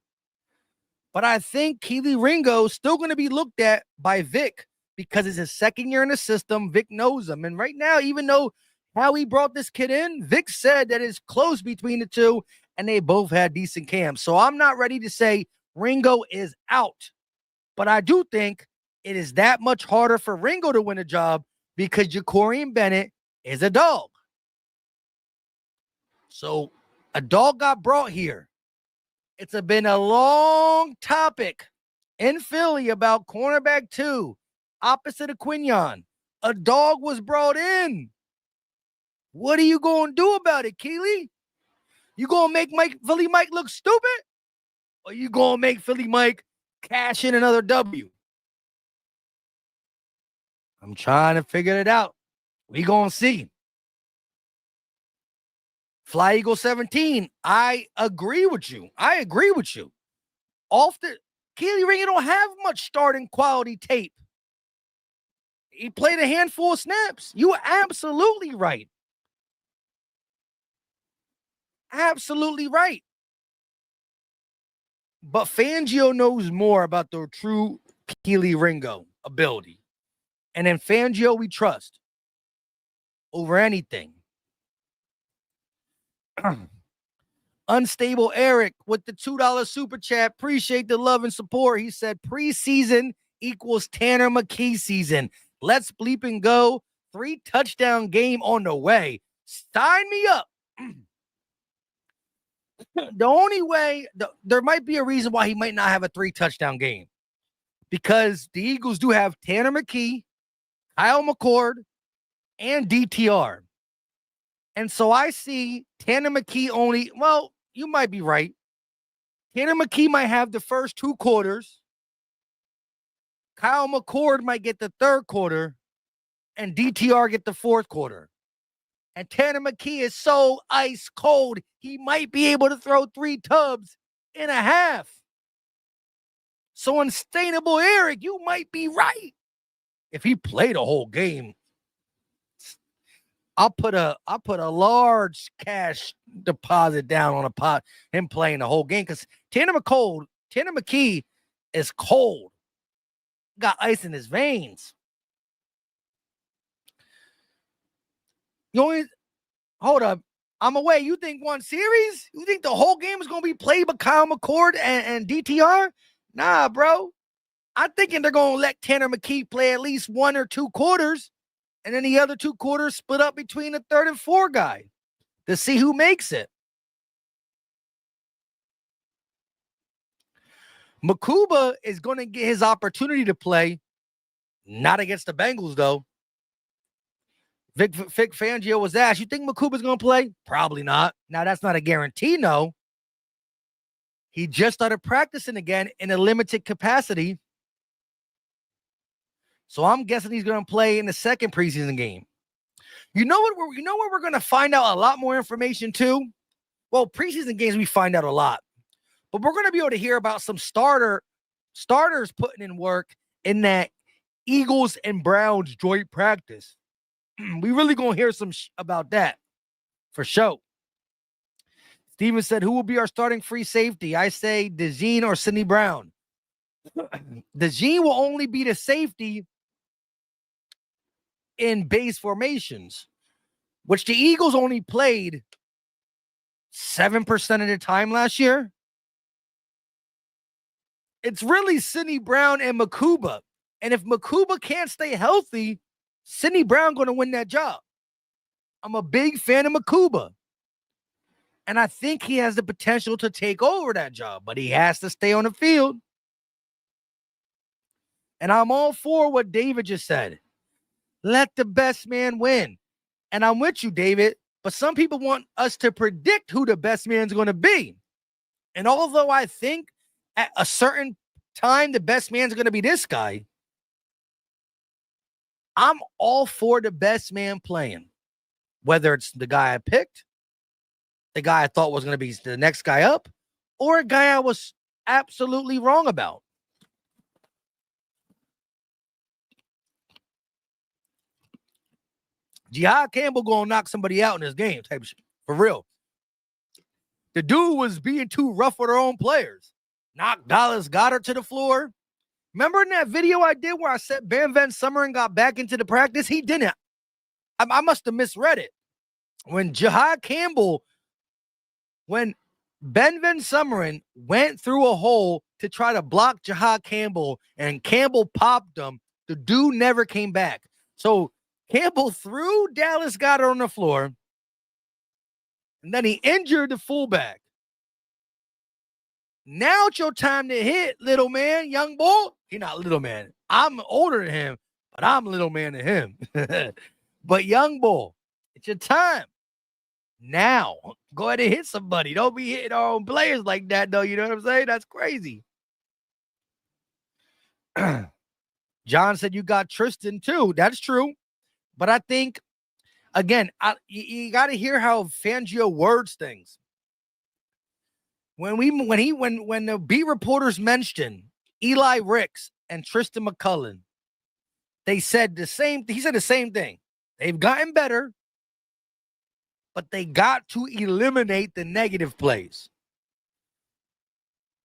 But I think Keely Ringo is still going to be looked at by Vic because it's his second year in the system. Vic knows him. And right now, even though how he brought this kid in, Vic said that it's close between the two, and they both had decent camps. So I'm not ready to say Ringo is out. But I do think it is that much harder for Ringo to win a job because Jacorian Bennett is a dog. So a dog got brought here. It's been a long topic in Philly about cornerback 2, opposite of Quinion. A dog was brought in. What are you going to do about it, Keely? You going to make Philly Mike look stupid? Or you going to make Philly Mike cash in another W? I'm trying to figure it out. We going to see. Fly Eagle 17, I agree with you. Often, Keely Ringo don't have much starting quality tape. He played a handful of snaps. You were absolutely right. Absolutely right. But Fangio knows more about the true Keely Ringo ability. And in Fangio, we trust over anything. Unstable Eric with the $2 super chat. Appreciate the love and support. He said preseason equals Tanner McKee season. Let's bleep and go. 3 touchdown game on the way. Sign me up. The only way, there might be a reason why he might not have a 3 touchdown game. Because the Eagles do have Tanner McKee, Kyle McCord, and DTR. And so I see Tanner McKee only, well, you might be right. Tanner McKee might have the first 2 quarters. Kyle McCord might get the 3rd quarter. And DTR get the 4th quarter. And Tanner McKee is so ice cold, he might be able to throw 3 tubs in a half. So Unsustainable Eric, you might be right. if he played a whole game, I'll put a large cash deposit down on a pot, him playing the whole game, because Tanner McKee is cold. Got ice in his veins. Hold up. I'm away. You think one series? You think the whole game is going to be played by Kyle McCord and DTR? Nah, bro. I'm thinking they're going to let Tanner McKee play at least 1 or 2 quarters, and then the other 2 quarters split up between the 3rd and 4th guy to see who makes it. Makuba is going to get his opportunity to play, not against the Bengals, though. Vic Fangio was asked, you think Makuba's going to play? Probably not. Now, that's not a guarantee, no. He just started practicing again in a limited capacity. So I'm guessing he's going to play in the 2nd preseason game. You know what we're going to find out a lot more information too? Well, preseason games we find out a lot. But we're going to be able to hear about some starters putting in work in that Eagles and Browns joint practice. We really going to hear some about that for sure. Steven said, who will be our starting free safety? I say DeJean or Sidney Brown. DeJean will only be the safety in base formations, which the Eagles only played 7% of the time last year. It's really Sidney Brown and Makuba. And if Makuba can't stay healthy, Sidney Brown going to win that job. I'm a big fan of Makuba. And I think he has the potential to take over that job, but he has to stay on the field. And I'm all for what David just said. Let the best man win. And I'm with you, David. But some people want us to predict who the best man's going to be. And although I think at a certain time the best man's going to be this guy, I'm all for the best man playing. Whether it's the guy I picked, the guy I thought was going to be the next guy up, or a guy I was absolutely wrong about. Jihad Campbell going to knock somebody out in this game, type of shit. For real. The dude was being too rough with our own players. Knocked Dallas Goedert to the floor. Remember in that video I did where I said Ben Van Sumeren got back into the practice? He didn't. I must have misread it. When Ben Van Sumeren went through a hole to try to block Jihad Campbell and Campbell popped him, the dude never came back. So Campbell threw Dallas Goedert on the floor, and then he injured the fullback. Now it's your time to hit, little man, young boy. He's not little man. I'm older than him, but I'm little man to him. But young boy, it's your time. Now, go ahead and hit somebody. Don't be hitting our own players like that, though. You know what I'm saying? That's crazy. John said you got Tristan, too. That's true. But I think, again, you got to hear how Fangio words things. When the beat reporters mentioned Eli Ricks and Tristan McCullen, they said the same. He said the same thing. They've gotten better, but they got to eliminate the negative plays.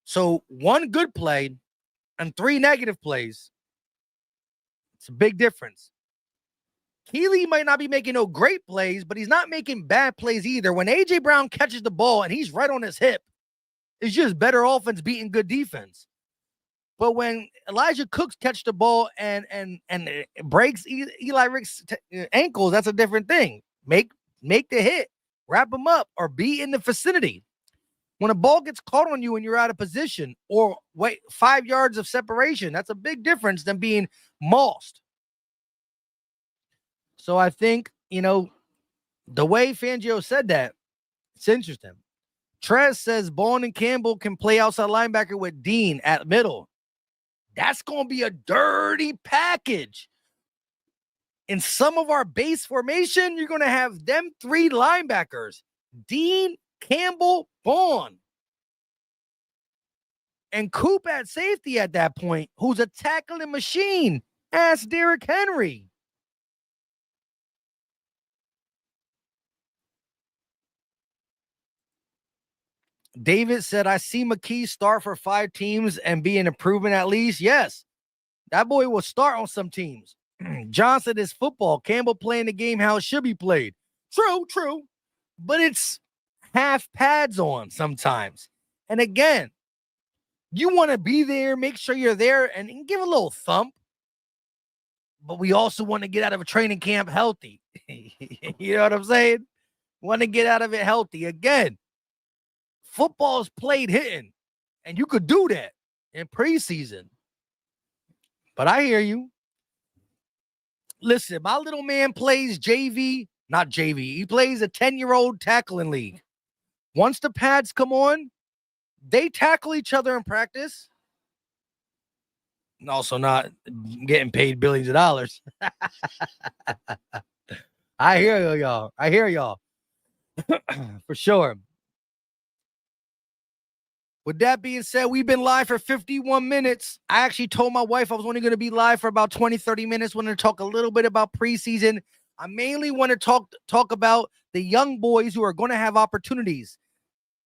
So 1 good play and 3 negative plays. It's a big difference. Keely might not be making no great plays, but he's not making bad plays either. When A.J. Brown catches the ball and he's right on his hip, it's just better offense beating good defense. But when Elijah Cooks catch the ball and it breaks Eli Ricks' ankles, that's a different thing. Make the hit, wrap him up, or be in the vicinity. When a ball gets caught on you and you're out of position, or wait 5 yards of separation, that's a big difference than being mossed. So I think, the way Fangio said that, it's interesting. Trez says Bowen and Campbell can play outside linebacker with Dean at middle. That's going to be a dirty package. In some of our base formation, you're going to have them 3 linebackers. Dean, Campbell, Bowen. And Coop at safety at that point, who's a tackling machine. Ask Derrick Henry. David said, I see McKee start for 5 teams and be an improvement at least. Yes, that boy will start on some teams. Johnson is football. Campbell playing the game how it should be played. True. But it's half pads on sometimes. And again, you want to be there, make sure you're there, and give a little thump. But we also want to get out of a training camp healthy. You know what I'm saying? Want to get out of it healthy. Again, football's played hitting, and you could do that in preseason. But I hear you. Listen, my little man plays not JV. He plays a 10-year-old tackling league. Once the pads come on, they tackle each other in practice. And also not getting paid billions of dollars. I hear y'all. For sure. With that being said, we've been live for 51 minutes. I actually told my wife I was only going to be live for about 20, 30 minutes. Wanted to talk a little bit about preseason. I mainly want to talk about the young boys who are going to have opportunities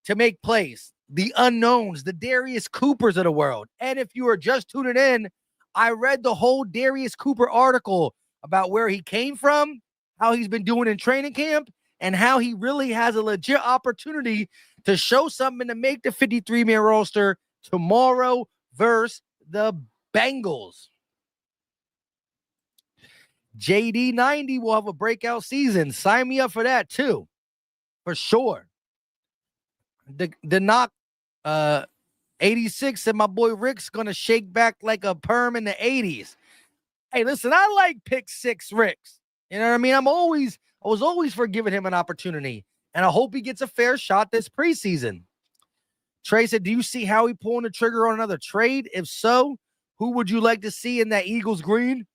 to make plays. The unknowns, the Darius Coopers of the world. And if you are just tuning in, I read the whole Darius Cooper article about where he came from, how he's been doing in training camp, and how he really has a legit opportunity to show something to make the 53-man roster tomorrow versus the Bengals. JD90 will have a breakout season. Sign me up for that too, for sure. The knock 86 and my boy Rick's gonna shake back like a perm in the 80s. Hey, listen, I like pick 6 Ricks. You know what I mean? I was always for giving him an opportunity. And I hope he gets a fair shot this preseason. Trey said, do you see Howie pulling the trigger on another trade? If so, who would you like to see in that Eagles green?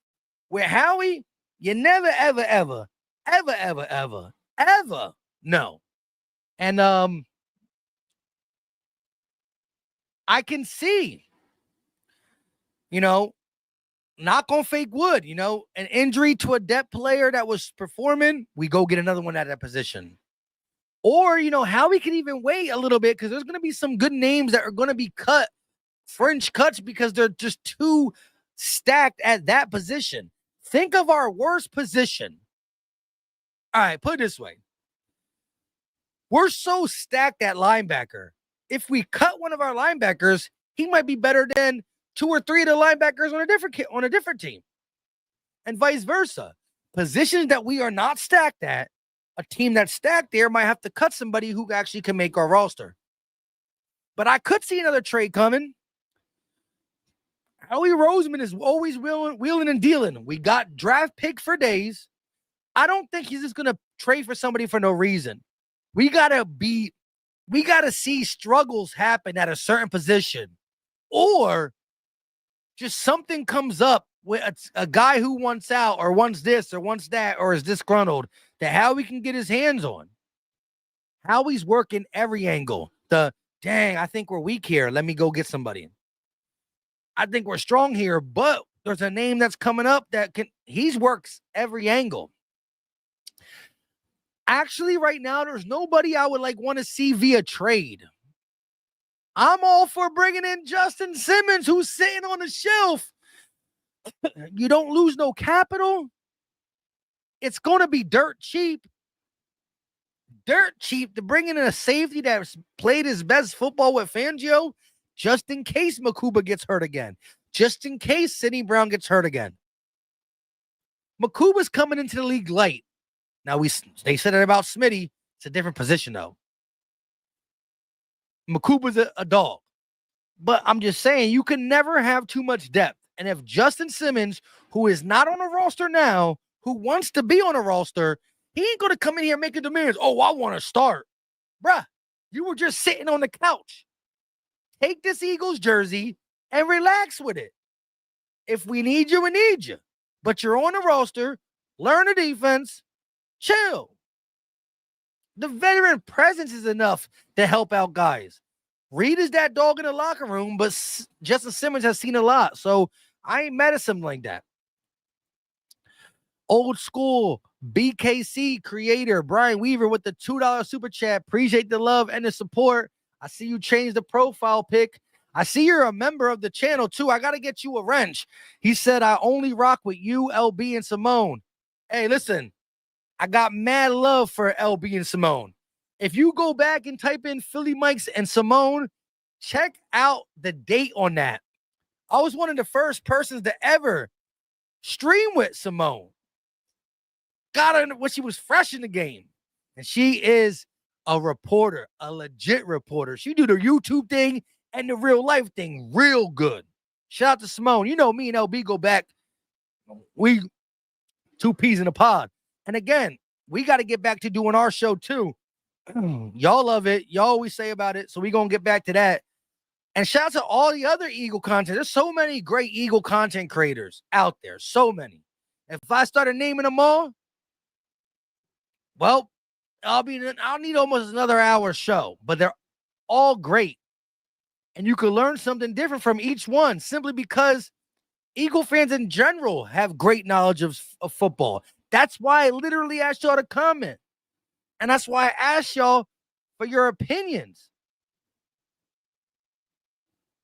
With Howie, you never, ever know. And I can see, knock on fake wood, an injury to a depth player that was performing, we go get another one at that position. Or, Howie can even wait a little bit because there's going to be some good names that are going to be cut, French cuts, because they're just too stacked at that position. Think of our worst position. All right, put it this way. We're so stacked at linebacker. If we cut one of our linebackers, he might be better than 2 or 3 of the linebackers on a different team. And vice versa. Positions that we are not stacked at, a team that's stacked there might have to cut somebody who actually can make our roster. But I could see another trade coming. Howie Roseman is always wheeling and dealing. We got draft pick for days. I don't think he's just going to trade for somebody for no reason. We got to see struggles happen at a certain position, or just something comes up with a guy who wants out or wants this or wants that or is disgruntled that Howie can get his hands on. Howie's working every angle. I think we're weak here. Let me go get somebody. I think we're strong here, but there's a name that's coming up he works every angle. Actually, right now, there's nobody I would want to see via trade. I'm all for bringing in Justin Simmons, who's sitting on the shelf. You don't lose no capital. It's going to be dirt cheap to bring in a safety that's played his best football with Fangio, just in case Makuba gets hurt again, just in case Sidney Brown gets hurt again. Makuba's coming into the league light. Now, they said it about Smitty. It's a different position, though. Makuba's a dog. But I'm just saying, you can never have too much depth. And if Justin Simmons, who is not on a roster now, who wants to be on a roster, he ain't going to come in here making demands. Oh, I want to start. Bruh, you were just sitting on the couch. Take this Eagles jersey and relax with it. If we need you, we need you. But you're on the roster. Learn the defense. Chill. The veteran presence is enough to help out guys. Reed is that dog in the locker room, but Justin Simmons has seen a lot. So I ain't mad at something like that. Old school BKC creator Brian Weaver with the $2 super chat. Appreciate the love and the support. I see you changed the profile pic. I see you're a member of the channel too. I got to get you a wrench. He said, I only rock with you, LB, and Simone. Hey, listen, I got mad love for LB and Simone. If you go back and type in Philly Mikes and Simone, check out the date on that. I was one of the first persons to ever stream with Simone. Got her when she was fresh in the game. And she is a reporter, a legit reporter. She do the YouTube thing and the real life thing real good. Shout out to Simone. You know me and LB go back. We two peas in a pod. And again, we got to get back to doing our show too. Y'all love it. Y'all always say about it. So we're going to get back to that. And shout out to all the other Eagle content. There's so many great Eagle content creators out there. So many. If I started naming them all, well, I'll need almost another hour show. But they're all great. And you can learn something different from each one simply because Eagle fans in general have great knowledge of football. That's why I literally asked y'all to comment. And that's why I asked y'all for your opinions.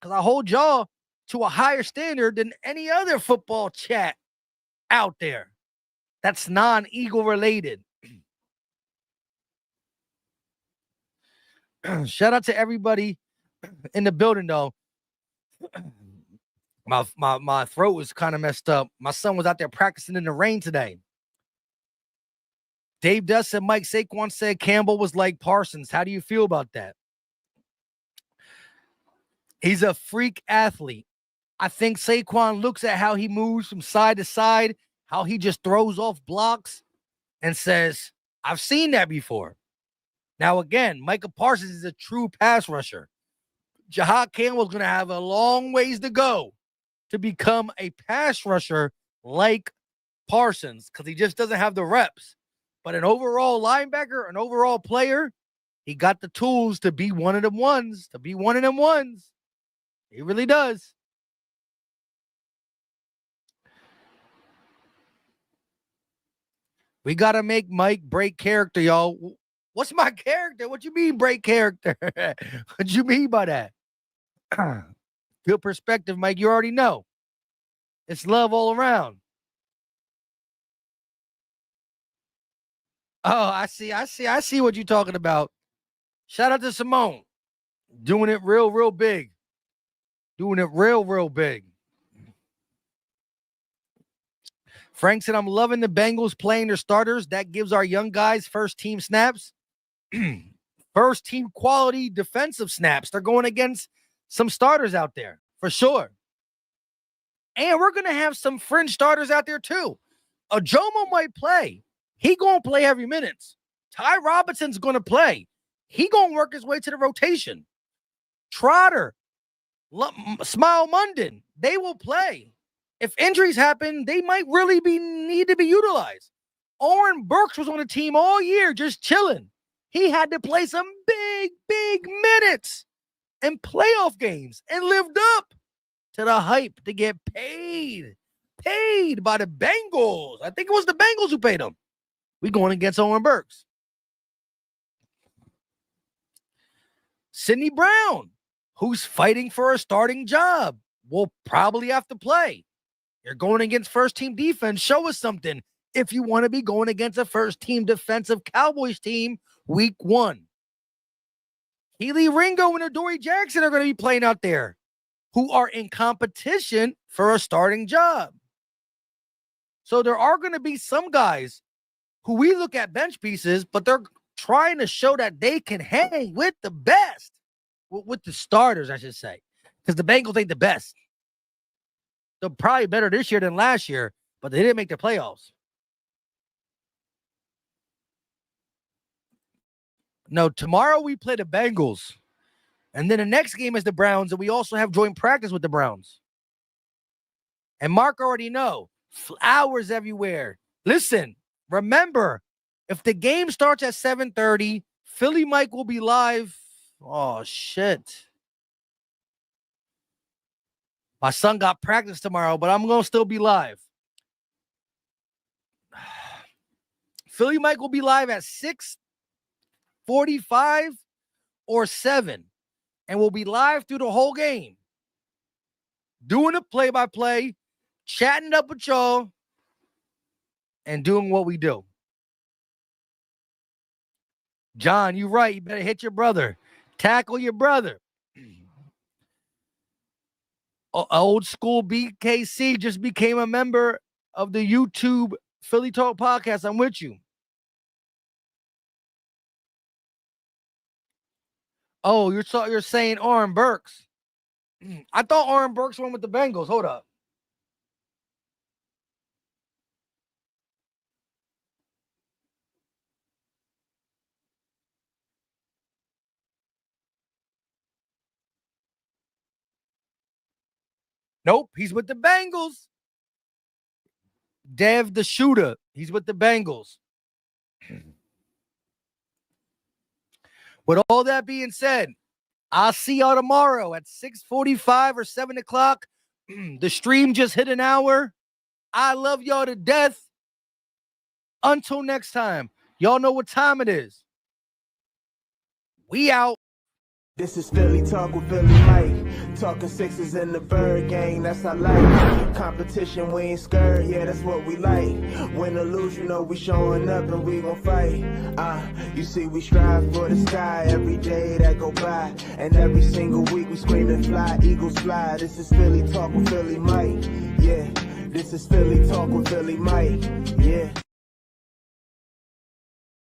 Because I hold y'all to a higher standard than any other football chat out there that's non-Eagle related. Shout out to everybody in the building, though. My throat was kind of messed up. My son was out there practicing in the rain today. Dave Dust and Mike Saquon said Campbell was like Parsons. How do you feel about that? He's a freak athlete. I think Saquon looks at how he moves from side to side, how he just throws off blocks and says, I've seen that before. Now, again, Micah Parsons is a true pass rusher. Jahad Campbell's going to have a long ways to go to become a pass rusher like Parsons because he just doesn't have the reps. But an overall linebacker, an overall player, he got the tools to be one of them ones, He really does. We got to make Mike break character, y'all. What's my character? What you mean break character? What you mean by that? Good perspective, Mike. You already know. It's love all around. Oh, I see what you're talking about. Shout out to Simone. Doing it real big. Doing it real big. Frank said, I'm loving the Bengals playing their starters. That gives our young guys first team snaps. First team quality defensive snaps. They're going against some starters out there for sure. And we're going to have some fringe starters out there too. Ajomo might play. He going to play every minutes. Ty Robinson's going to play. He going to work his way to the rotation. Trotter, Smile Munden, they will play. If injuries happen, they might really need to be utilized. Oren Burks was on the team all year just chilling. He had to play some big minutes in playoff games and lived up to the hype to get paid by the Bengals. I think it was the Bengals who paid him. We going against Owen Burks. Sidney Brown, who's fighting for a starting job, will probably have to play. You're going against first-team defense. Show us something if you want to be going against a first-team defensive Cowboys team week 1. Keely Ringo and Adoree Jackson are going to be playing out there, who are in competition for a starting job. So there are going to be some guys who we look at bench pieces, but they're trying to show that they can hang with the best, with the starters, I should say, because the Bengals ain't the best. They're probably better this year than last year, but they didn't make the playoffs. No, tomorrow we play the Bengals. And then the next game is the Browns, and we also have joint practice with the Browns. And Mark already know. Flowers everywhere. Listen, remember, if the game starts at 7:30, Philly Mike will be live. Oh, shit. My son got practice tomorrow, but I'm going to still be live. Philly Mike will be live at 6:45 or 7, and we'll be live through the whole game, doing a play-by-play, chatting up with y'all, and doing what we do. John, you're right. You better hit your brother. Tackle your brother. Old school BKC just became a member of the YouTube Philly Talk podcast. I'm with you. Oh, you're saying Oren Burks. I thought Oren Burks went with the Bengals. Hold up. Nope, he's with the Bengals. Dev the shooter, he's with the Bengals. With all that being said, I'll see y'all tomorrow at 6:45 or 7 o'clock. The stream just hit an hour. I love y'all to death. Until next time, y'all know what time it is. We out. This is Philly Talk with Philly Mike. Talking Sixers in the Bird Gang, that's our life. Competition, we ain't scared, yeah, that's what we like. Win or lose, you know we showing up and we gon' fight. You see we strive for the sky every day that go by. And every single week we scream and fly, Eagles fly. This is Philly Talk with Philly Mike, yeah. This is Philly Talk with Philly Mike, yeah.